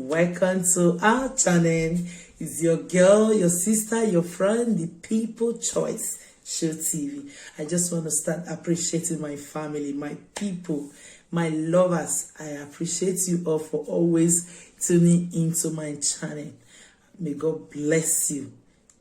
Welcome to our channel. It's your girl, your sister, your friend, the People Choice Show TV. I just want to start appreciating my family, my people, my lovers. I appreciate you all for always tuning into my channel. May God bless you.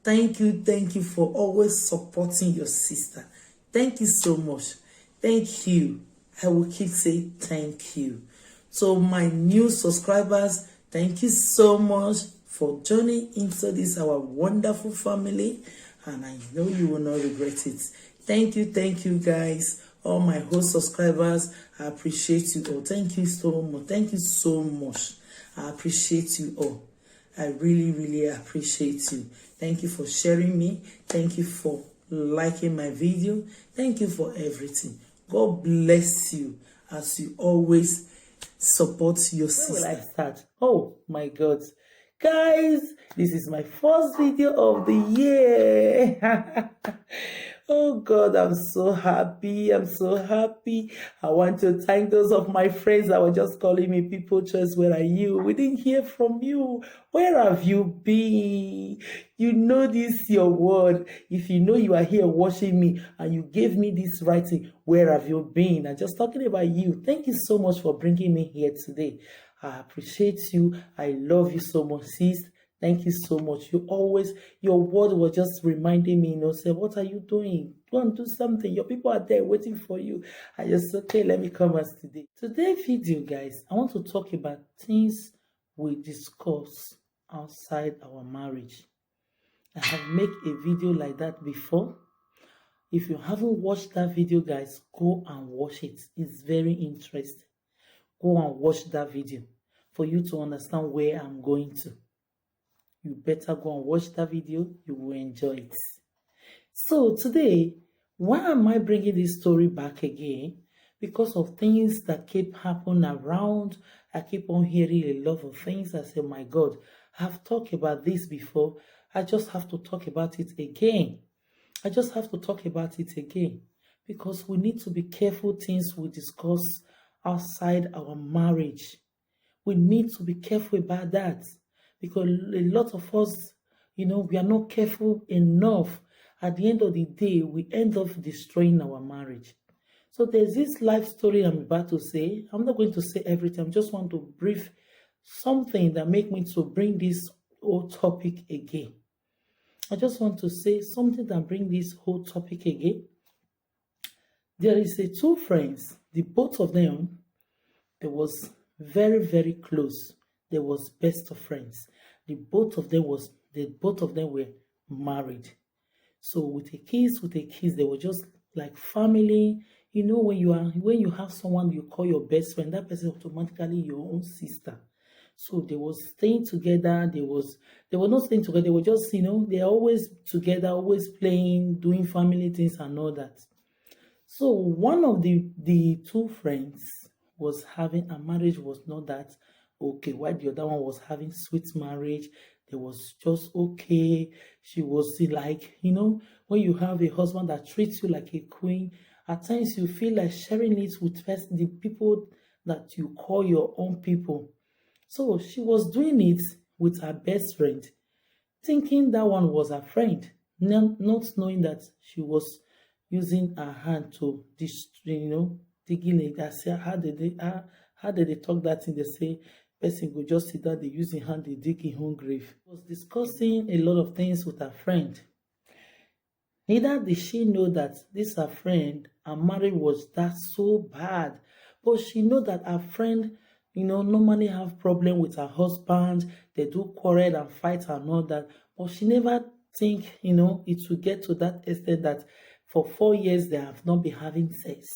Thank you for always supporting your sister. Thank you so much. Thank you. I will keep saying thank you. So my new subscribers, thank you so much for joining into this our wonderful family, and I know you will not regret it. Thank you guys. All my host subscribers, I appreciate you all. Thank you so much. Thank you so much. I appreciate you all. I really appreciate you. Thank you for sharing me. Thank you for liking my video. Thank you for everything. God bless you as you always support your sister. Where will I start? Oh my God. Guys, this is my first video of the year. Oh God, I'm so happy. I'm so happy. I want to thank those of my friends that were just calling me People Choice. Where are you? We didn't hear from you. Where have you been? You know this, your word. If you know you are here watching me and you gave me this writing, where have you been? I'm just talking about you. Thank you so much for bringing me here today. I appreciate you. I love you so much, sis. Thank you so much. Your word was just reminding me, say, what are you doing? Go and do something. Your people are there waiting for you. I just, okay, let me come as today. Today's video, guys, I want to talk about things we discuss outside our marriage. I have made a video like that before. If you haven't watched that video, guys, go and watch it. It's very interesting. Go and watch that video for you to understand where I'm going to. You better go and watch that video. You will enjoy it. So today, why am I bringing this story back again? Because of things that keep happening around. I keep on hearing a lot of things. I say, my God, I've talked about this before. I just have to talk about it again. I just have to talk about it again. Because we need to be careful things we discuss outside our marriage. We need to be careful about that. Because a lot of us, we are not careful enough. At the end of the day, we end up destroying our marriage. So there's this life story I'm about to say. I'm not going to say everything. I just want to brief something that make me to bring this whole topic again. I just want to say something that bring this whole topic again. There is two friends. The both of them, they was very close. They was best of friends. The both of them were married. So with the kids, they were just like family. When you have someone you call your best friend, that person is automatically your own sister. So they was staying together. They were not staying together. They were just, they're always together, always playing, doing family things and all that. So one of the two friends was having a marriage was not that okay, while the other one was having sweet marriage. It was just okay. She was like, when you have a husband that treats you like a queen, at times you feel like sharing it with the people that you call your own people. So she was doing it with her best friend, thinking that one was her friend, not knowing that she was using her hand to, digging it. I say, how did they talk that thing? They say, person go just sit down, they use his hand, they dig his own grave. She was discussing a lot of things with her friend. Neither did she know that this her friend, her marriage was that so bad. But she know that her friend, normally have problem with her husband. They do quarrel and fight and all that. But she never think, it will get to that extent that for 4 years they have not been having sex.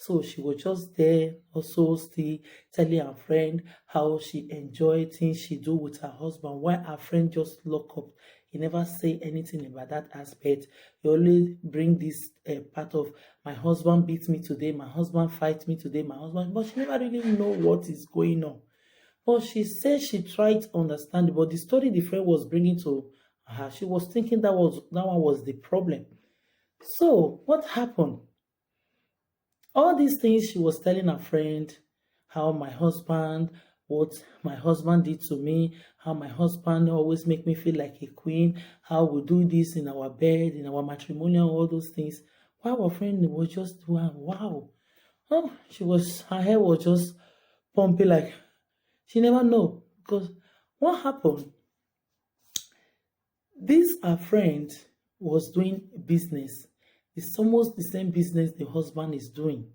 So she was just there, also still telling her friend how she enjoyed things she do with her husband, while her friend just lock up. He never say anything about that aspect. He always bring this part of, my husband beats me today, my husband fights me today, but she never really know what is going on. But she said she tried to understand, but the story the friend was bringing to her, she was thinking that one was the problem. So what happened? All these things she was telling her friend, how my husband what my husband did to me, how my husband always make me feel like a queen, how we do this in our bed, in our matrimonial, all those things. While our friend was just, wow. Oh, her hair was just pumping like she never know. Because what happened, this our friend was doing business. It's almost the same business the husband is doing.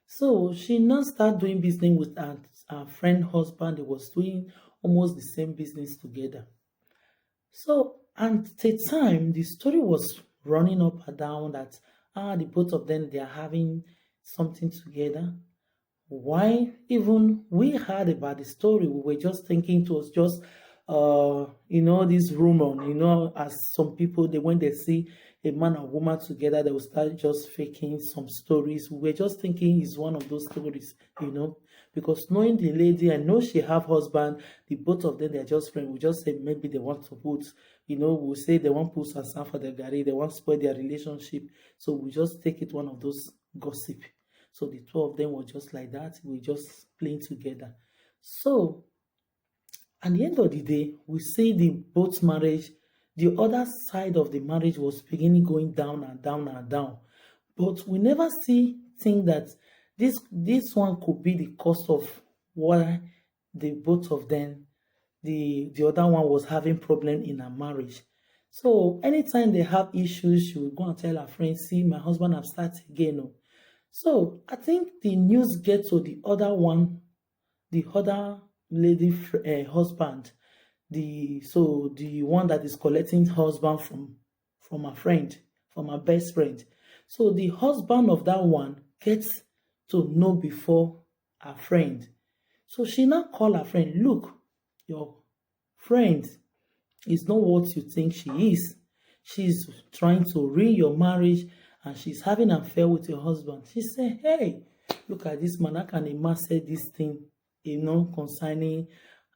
So she now started doing business with her friend husband. They was doing almost the same business together. So at the time, the story was running up and down that the both of them they are having something together. Why even we heard about the story, we were just thinking it was just this rumor, as some people they when they see a man and woman together, they will start just faking some stories. We were just thinking it's one of those stories, because knowing the lady, I know she have husband, the both of them they're just friends. We just say maybe they want to put, we'll say they want to put some for the gari, they want to spoil their relationship. So we just take it one of those gossip. So the two of them were just like that. We just playing together. So at the end of the day, we see the both marriage, the other side of the marriage was beginning going down and down and down. But we never think that this one could be the cause of why the both of them, the other one was having problem in her marriage. So anytime they have issues, she will go and tell her friends, see, my husband have started again. Oh. So I think the news gets to the other one, the other lady husband, the one that is collecting husband from her friend, from her best friend. So the husband of that one gets to know before her friend. So she now call her friend, look, your friend is not what you think she is. She's trying to ruin your marriage and she's having an affair with your husband. She said, hey, look at this man. How can a man say this thing, concerning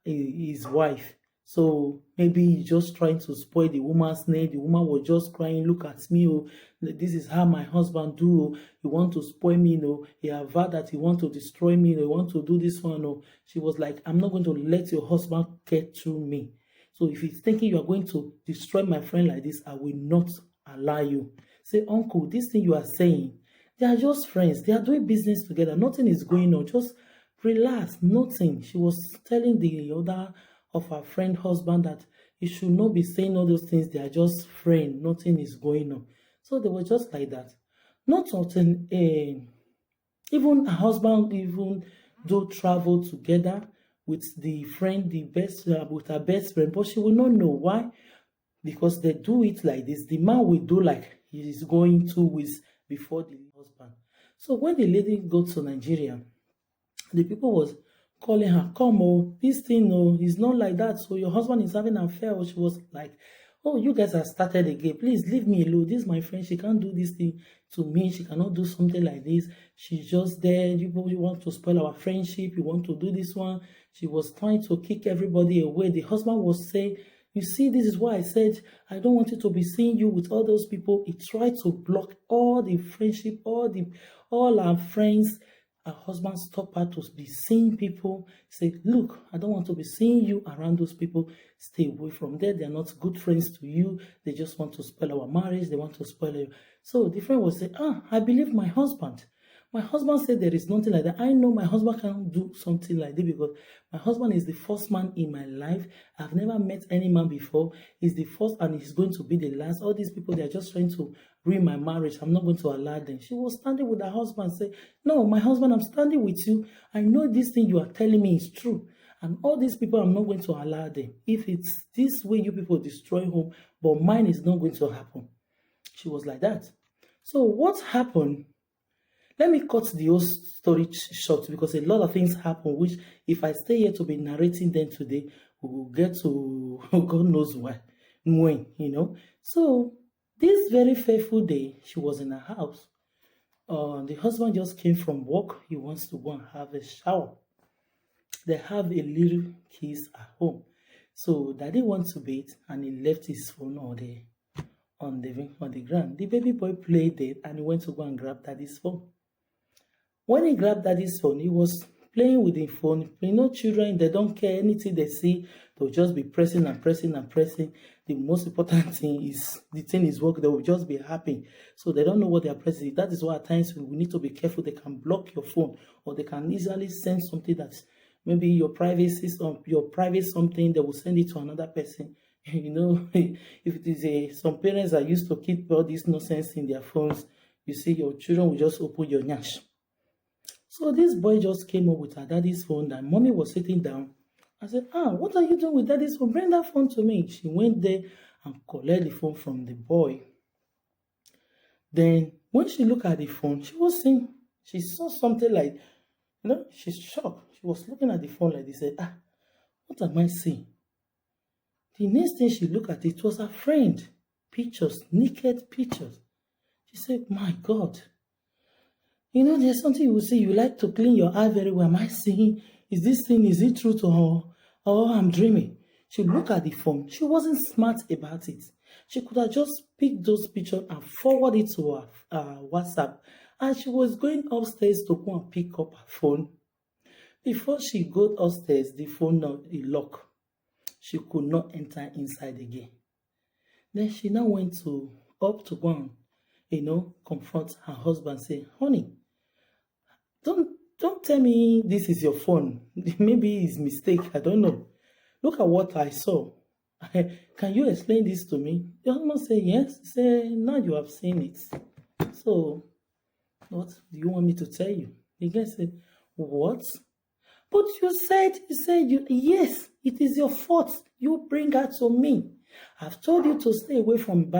his wife? So maybe he's just trying to spoil the woman's name. The woman was just crying, look at me, oh, this is how my husband do. Oh. He want to spoil me, he have vowed that he want to destroy me, he want to do this one. Oh. She was like, I'm not going to let your husband get through me. So if he's thinking you are going to destroy my friend like this, I will not allow you. Say, uncle, this thing you are saying, they are just friends. They are doing business together. Nothing is going on. Just relax. Nothing. She was telling the other of her friend husband that you should not be saying all those things. They are just friends. Nothing is going on. So they were just like that. Not until even her husband even do travel together with the friend, with her best friend, but she will not know why. Because they do it like this. The man will do like he is going 2 weeks before the husband. So when the lady got to Nigeria, the people was calling her, come, oh, this thing, is not like that. So your husband is having an affair. She was like, oh, you guys have started again. Please leave me alone. This is my friend. She can't do this thing to me. She cannot do something like this. She's just there. You want to spoil our friendship. You want to do this one. She was trying to kick everybody away. The husband was saying, you see, this is why I said, I don't want you to be seeing you with all those people. He tried to block all the friendship, all our friends. Her husband stopped her to be seeing people. He said, look, I don't want to be seeing you around those people. Stay away from there. They're not good friends to you. They just want to spoil our marriage. They want to spoil you. So the friend was saying, I believe my husband. My husband said there is nothing like that. I know my husband can't do something like this because my husband is the first man in my life. I've never met any man before. He's the first and he's going to be the last. All these people, they're just trying to ruin my marriage. I'm not going to allow them. She was standing with her husband saying, no, my husband, I'm standing with you. I know this thing you are telling me is true. And all these people, I'm not going to allow them. If it's this way you people destroy home, but mine is not going to happen. She was like that. So what happened? Let me cut the whole story short because a lot of things happen, which if I stay here to be narrating them today, we will get to God knows when, So this very fateful day, she was in her house. The husband just came from work. He wants to go and have a shower. They have a little kids at home. So daddy wants to bathe and he left his phone on the ground. The baby boy played it and he went to go and grab daddy's phone. When he grabbed daddy's phone, he was playing with the phone. You know, children, they don't care anything they see. They'll just be pressing and pressing and pressing. The most important thing is the thing is working. They will just be happy. So they don't know what they are pressing. That is why at times we need to be careful. They can block your phone, or they can easily send something that's maybe your privacy, your private something. They will send it to another person. You know, if it is some parents are used to keep all this nonsense in their phones, you see, your children will just open your nyash. So this boy just came up with her daddy's phone, and mommy was sitting down. I said, what are you doing with daddy's phone? Bring that phone to me. She went there and collected the phone from the boy. Then when she looked at the phone, she saw something like, she's shocked. She was looking at the phone like this, said, what am I seeing? The next thing she looked at, it was her friend. Pictures, naked pictures. She said, my God. You know, there's something you will say, you like to clean your eye very well. Am I seeing, is it true to her? Or I'm dreaming? She looked at the phone. She wasn't smart about it. She could have just picked those pictures and forward it to her WhatsApp. And she was going upstairs to go and pick up her phone. Before she got upstairs, the phone not locked. She could not enter inside again. Then she now went up to go and, confront her husband, say, honey, don't tell me this is your phone. Maybe it's mistake. I don't know. Look at what I saw. Can you explain this to me? The husband say, yes. Say, now you have seen it. So, what do you want me to tell you? The guy said, what? But you said, yes, it is your fault. You bring her to me. I've told you to stay away from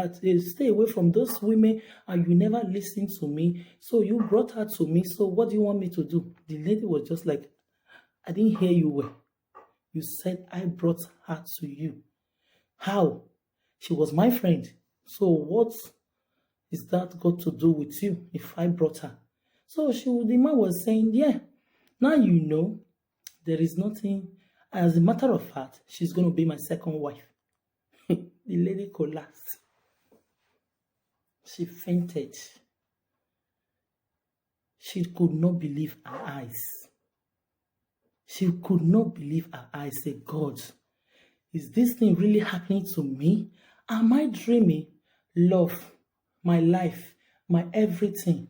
those women, and you never listened to me. So you brought her to me. So what do you want me to do? The lady was just like, I didn't hear you well. You said I brought her to you. How? She was my friend. So what is that got to do with you if I brought her? So the man was saying, yeah, now you know there is nothing. As a matter of fact, she's going to be my second wife. The lady collapsed. She fainted. She could not believe her eyes. She could not believe her eyes. Say, God, is this thing really happening to me? Am I dreaming? Love, my life, my everything.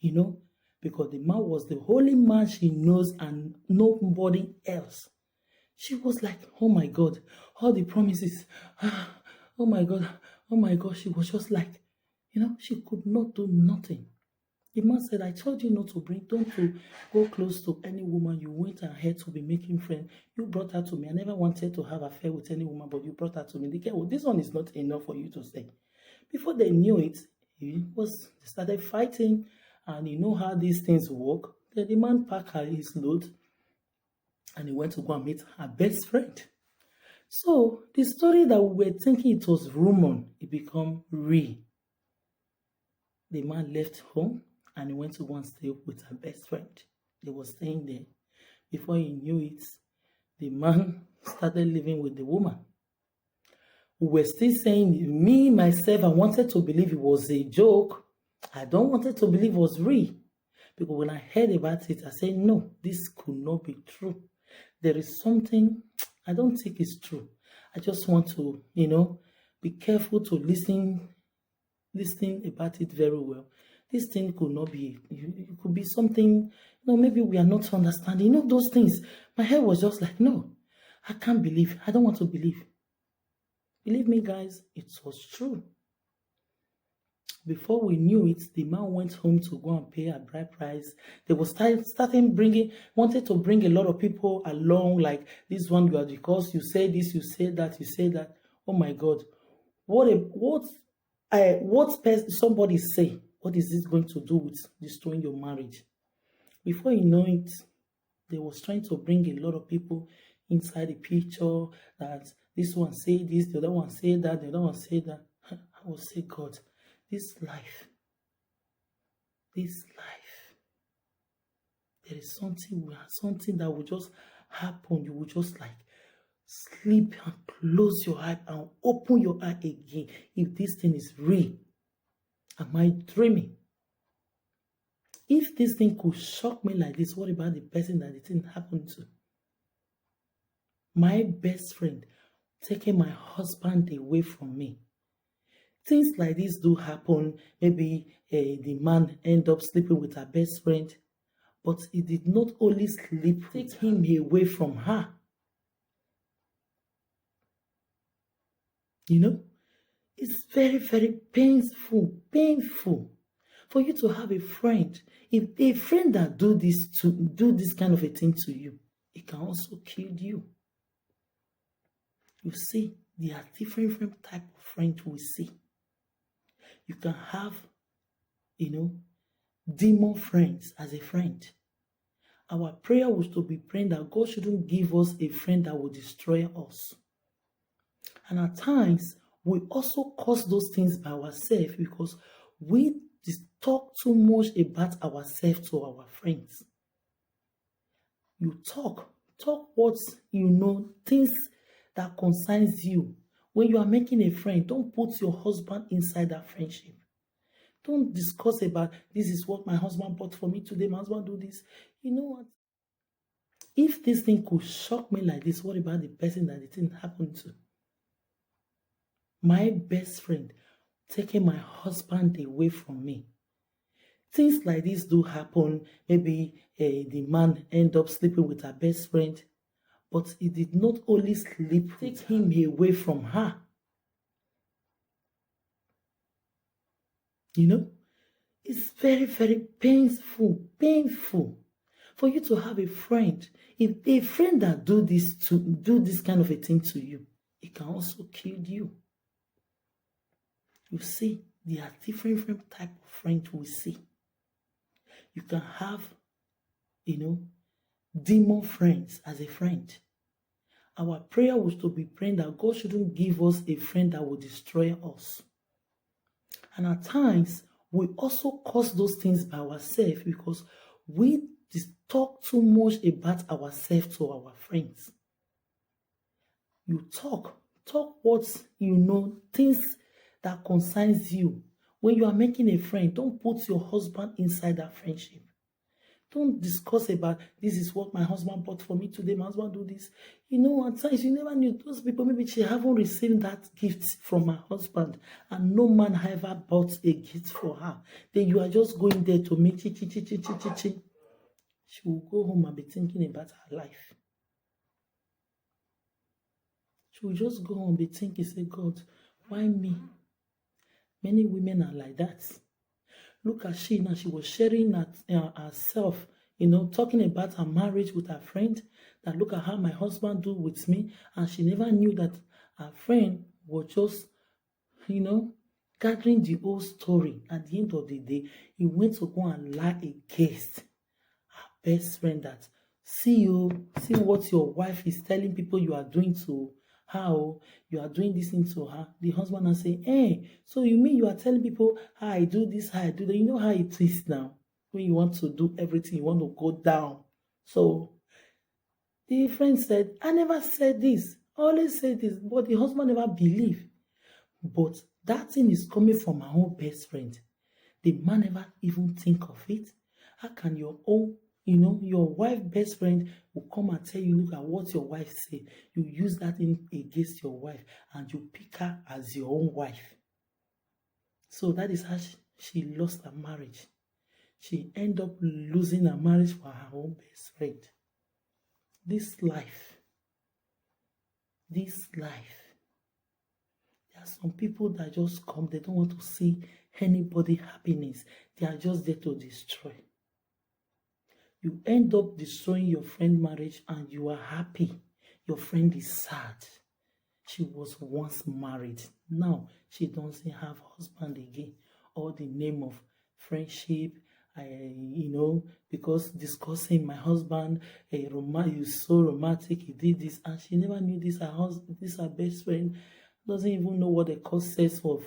Because the man was the only man she knows and nobody else. She was like, oh my God, all the promises. Oh my God. She was just like, she could not do nothing. The man said, I told you don't to go close to any woman. You went ahead to be making friends. You brought her to me. I never wanted to have an affair with any woman, but you brought her to me. They well, this one is not enough for you to say. Before they knew it, they started fighting, and you know how these things work. Then the man packed his load, and he went to go and meet her best friend. So the story that we were thinking it was rumor, it became real. The man left home and he went to go and stay with her best friend. They were staying there. Before he knew it, the man started living with the woman. We were still saying, me, myself, I wanted to believe it was a joke. I don't wanted to believe it was real. Because when I heard about it, I said, no, this could not be true. There is something, I don't think it's true. I just want to, be careful to listen about it very well. This thing could not be, it could be something, maybe we are not understanding. Those things. My head was just like, no, I can't believe. I don't want to believe. Believe me, guys, it was true. Before we knew it, the man went home to go and pay a bride price. They were wanted to bring a lot of people along, like this one, because you say this, you say that, you say that. Oh my God. Somebody say, what is this going to do with destroying your marriage? Before you know it, they was trying to bring a lot of people inside the picture, that this one say this, the other one say that, the other one say that. I will say, God, this life, there is something that will just happen. You will just like sleep and close your eye and open your eye again. If this thing is real, am I dreaming? If this thing could shock me like this, what about the person that the thing happened to? My best friend taking my husband away from me. Things like this do happen. Maybe the man end up sleeping with her best friend, but he did not only take him away from her. You know, it's very, very painful for you to have a friend. If a friend that do this kind of a thing to you, it can also kill you. You see, there are different type of friends we see. You can have, demon friends as a friend. Our prayer was to be praying that God shouldn't give us a friend that will destroy us. And at times, we also cause those things by ourselves because we talk too much about ourselves to our friends. You talk what things that concerns you. When you are making a friend, don't put your husband inside that friendship. Don't discuss about this is what my husband bought for me today. My husband do this. You know what? If this thing could shock me like this, what about the person that the thing happened to? My best friend taking my husband away from me. Things like this do happen. Maybe the man end up sleeping with her best friend, but he did not only take him away from her. It's very, very painful for you to have a friend. If a friend that do this kind of a thing to you, it can also kill you. You see, there are different type of friends we see. You can have, demon friends as a friend. Our prayer was to be praying that God shouldn't give us a friend that will destroy us. And at times, we also cause those things by ourselves because we talk too much about ourselves to our friends. You talk what things that concerns you. When you are making a friend, don't put your husband inside that friendship. Don't discuss about this is what my husband bought for me today. My husband do this. At times you never knew those people. Maybe she haven't received that gift from her husband, and no man ever bought a gift for her. Then you are just going there to make chi. She will go home and be thinking about her life. She will just go home and be thinking, say, God, why me? Many women are like that. Look at she now. She was sharing herself, talking about her marriage with her friend. That look at how my husband do with me, and she never knew that her friend was just, gathering the whole story. At the end of the day, he went to go and lie against her best friend. That see what your wife is telling people you are doing to how you are doing this into her. The husband will say, hey, so you mean you are telling people how I do this, how I do that? You know how it is now. When you want to do everything, you want to go down. So the friend said, I never said this. I always said this, but the husband never believed. But that thing is coming from my own best friend. The man never even think of it. How can your own your wife best friend will come and tell you, look at what your wife said. You use that in against your wife and you pick her as your own wife. So that is how she lost her marriage. She ended up losing her marriage for her own best friend. This life. There are some people that just come, they don't want to see anybody happiness. They are just there to destroy. You end up destroying your friend's marriage and you are happy. Your friend is sad. She was once married. Now she doesn't have husband again. All the name of friendship, because discussing my husband, is so romantic, he did this, and she never knew this. Her best friend doesn't even know what the call says for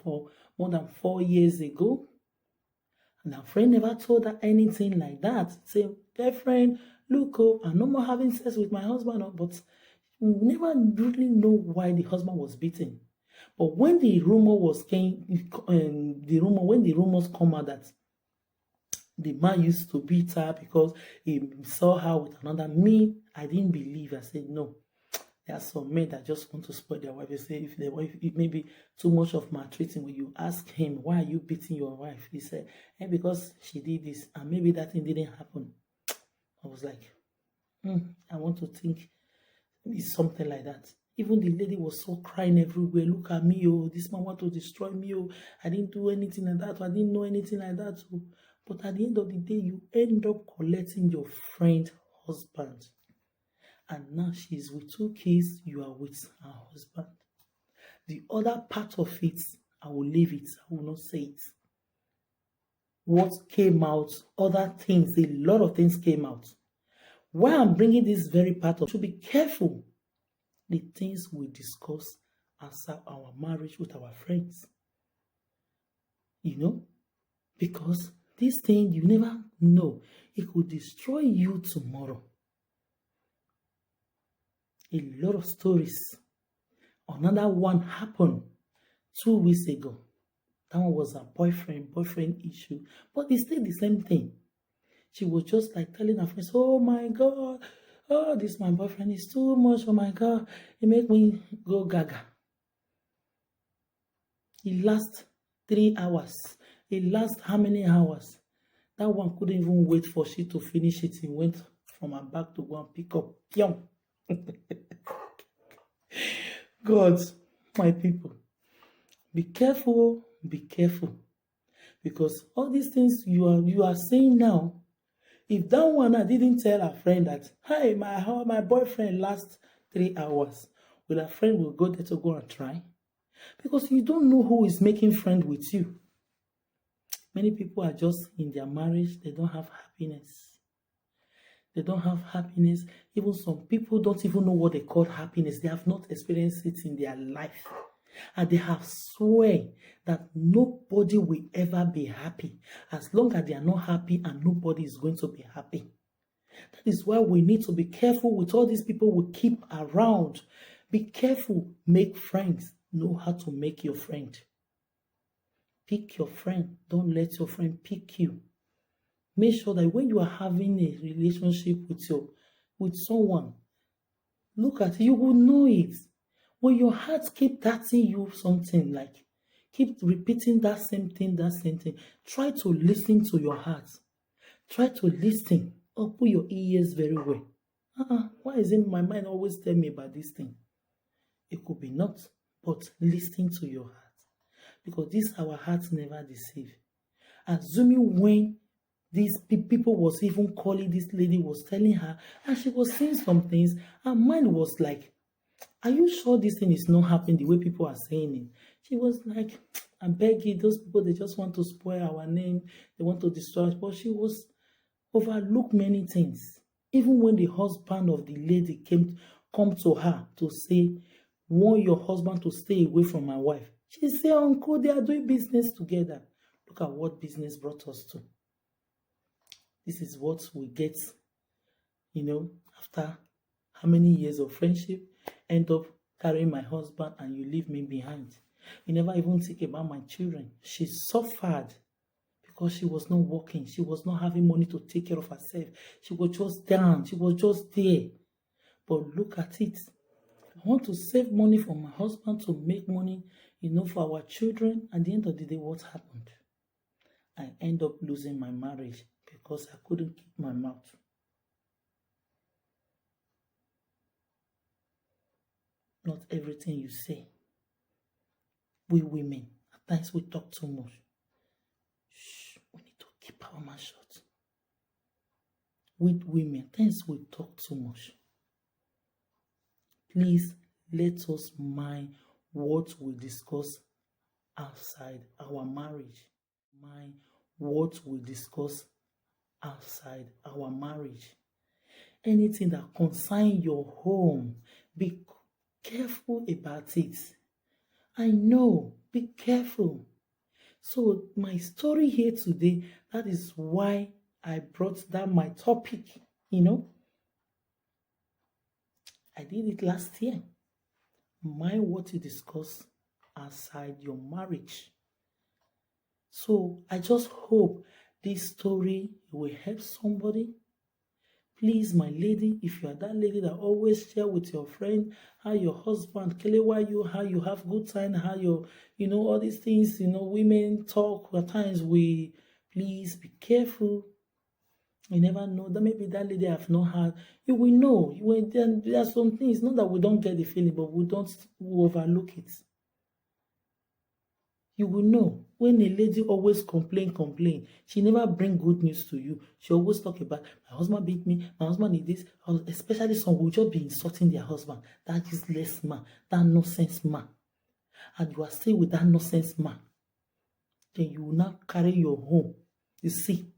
more than 4 years ago. And her friend never told her anything like that. Say, girlfriend, look, I'm no more having sex with my husband, but we never really know why the husband was beaten. But when the rumors come out that The man used to beat her because he saw her with another. Me, I didn't believe. I said, no. There are some men that just want to spoil their wife. They say if their wife, it may be too much of maltreating. When you ask him, why are you beating your wife? He said, because she did this, and maybe that thing didn't happen. I was like, I want to think it's something like that. Even the lady was so crying everywhere. Look at me, oh, this man want to destroy me, oh. I didn't do anything like that. I didn't know anything like that. Oh. But at the end of the day, you end up collecting your friend's husband. And now she's with 2 kids, you are with her husband. The other part of it, I will leave it. I will not say it. What came out, other things, a lot of things came out. Why I'm bringing this very part of, should be careful the things we discuss outside our marriage with our friends. Because this thing, you never know. It could destroy you tomorrow. A lot of stories. Another one happened 2 weeks ago. That one was a boyfriend issue. But it's still the same thing. She was just like telling her friends, oh my God, oh, this my boyfriend is too much. Oh my God, he make me go gaga. It lasts 3 hours. It lasts how many hours? That one couldn't even wait for she to finish it. He went from her back to go and pick up. Pyong. God, my people, be careful, because all these things you are saying now, if that one I didn't tell her friend that, hey, my boyfriend lasts 3 hours, will her friend will go there to go and try? Because you don't know who is making friend with you. Many people are just in their marriage, they don't have happiness. They don't have happiness. Even some people don't even know what they call happiness. They have not experienced it in their life. And they have swear that nobody will ever be happy as long as they are not happy, and nobody is going to be happy. That is why we need to be careful with all these people we keep around. Be careful. Make friends. Know how to make your friend. Pick your friend. Don't let your friend pick you. Make sure that when you are having a relationship with someone, look at it, you will know it. When your heart keep touching you something, like keep repeating that same thing, try to listen to your heart. Try to listen. Open your ears very well. Why isn't my mind always tell me about this thing? It could be not, but listen to your heart. Because this our hearts never deceive. Assuming when these people was even calling, this lady was telling her, and she was saying some things, her mind was like, are you sure this thing is not happening the way people are saying it? She was like, I beg you, those people, they just want to spoil our name, they want to destroy us. But she was overlooked many things. Even when the husband of the lady come to her to say, want your husband to stay away from my wife, she said, uncle, they are doing business together. Look at what business brought us to. This is what we get, after how many years of friendship, end up carrying my husband and you leave me behind. You never even think about my children. She suffered because she was not working. She was not having money to take care of herself. She was just down. She was just there. But look at it. I want to save money for my husband to make money, for our children. At the end of the day, what happened? I end up losing my marriage because I couldn't keep my mouth. Not everything you say. We women, at times we talk too much. Shh, we need to keep our mouth shut. With women, at times we talk too much. Please let us mind what we discuss outside our marriage. Mind what we discuss outside our marriage. Anything that concerns your home, be careful about it. I know, be careful. So my story here today, that is why I brought down my topic, I did it last year. Mind what you discuss outside your marriage. So I just hope this story will help somebody. Please, my lady, if you are that lady that always share with your friend how your husband kelewa you, how you have good time, how all these things, women talk at times. Please be careful. You never know that maybe that lady have not had. You will know. There are some things, not that we don't get the feeling, but we overlook it. You will know when a lady always complain. She never bring good news to you. She always talk about my husband beat me, my husband did this. Especially some will just be insulting their husband. That useless man, that nonsense man. And you are still with that nonsense man. Then you will not carry your home. You see,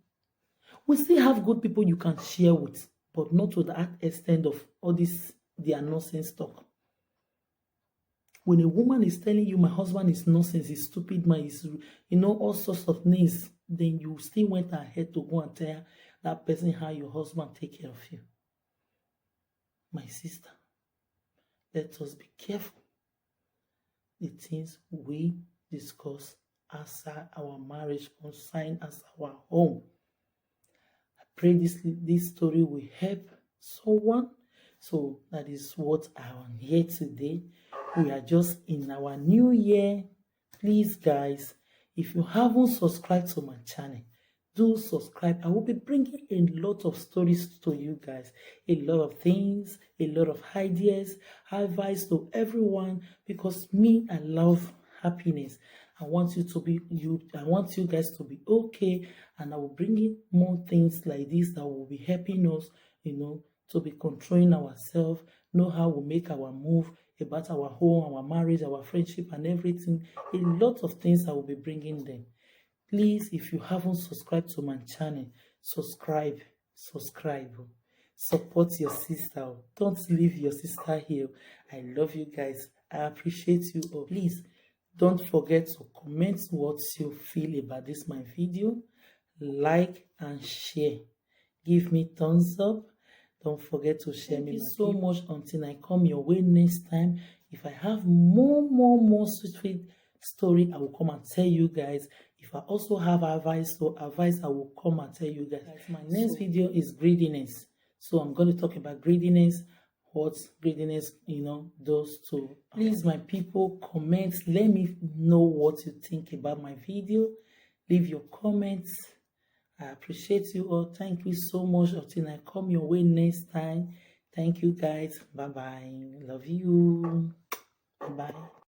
we still have good people you can share with, but not to that extent of all this their nonsense talk. When a woman is telling you my husband is nonsense, he's stupid, man, he's, all sorts of things, then you still went ahead to go and tell that person how your husband take care of you. My sister, let us be careful. The things we discuss outside our marriage concern as our home. I pray this story will help someone. So that is what I am here today. We are just in our new year. Please, guys, if you haven't subscribed to my channel, do subscribe. I will be bringing a lot of stories to you guys, a lot of things, a lot of ideas, advice to everyone, because me, I love happiness. I want you to be I want you guys to be okay, and I will bring in more things like this that will be helping us, to be controlling ourselves, know how we make our move about our home, our marriage, our friendship, and everything. A lot of things I will be bringing them. Please, if you haven't subscribed to my channel, subscribe. Support your sister. Don't leave your sister here. I love you guys. I appreciate you all. Please, don't forget to comment what you feel about this my video. Like and share. Give me thumbs up. Don't forget to share. Thank you so much. Until I come your way next time. If I have more sweet story, I will come and tell you guys. If I also have advice, I will come and tell you guys. My next video is greediness. So I'm going to talk about greediness. What greediness, does to. Please, my people, comment. Let me know what you think about my video. Leave your comments. I appreciate you all. Thank you so much. Until I come your way next time. Thank you, guys. Bye-bye. Love you. Bye-bye.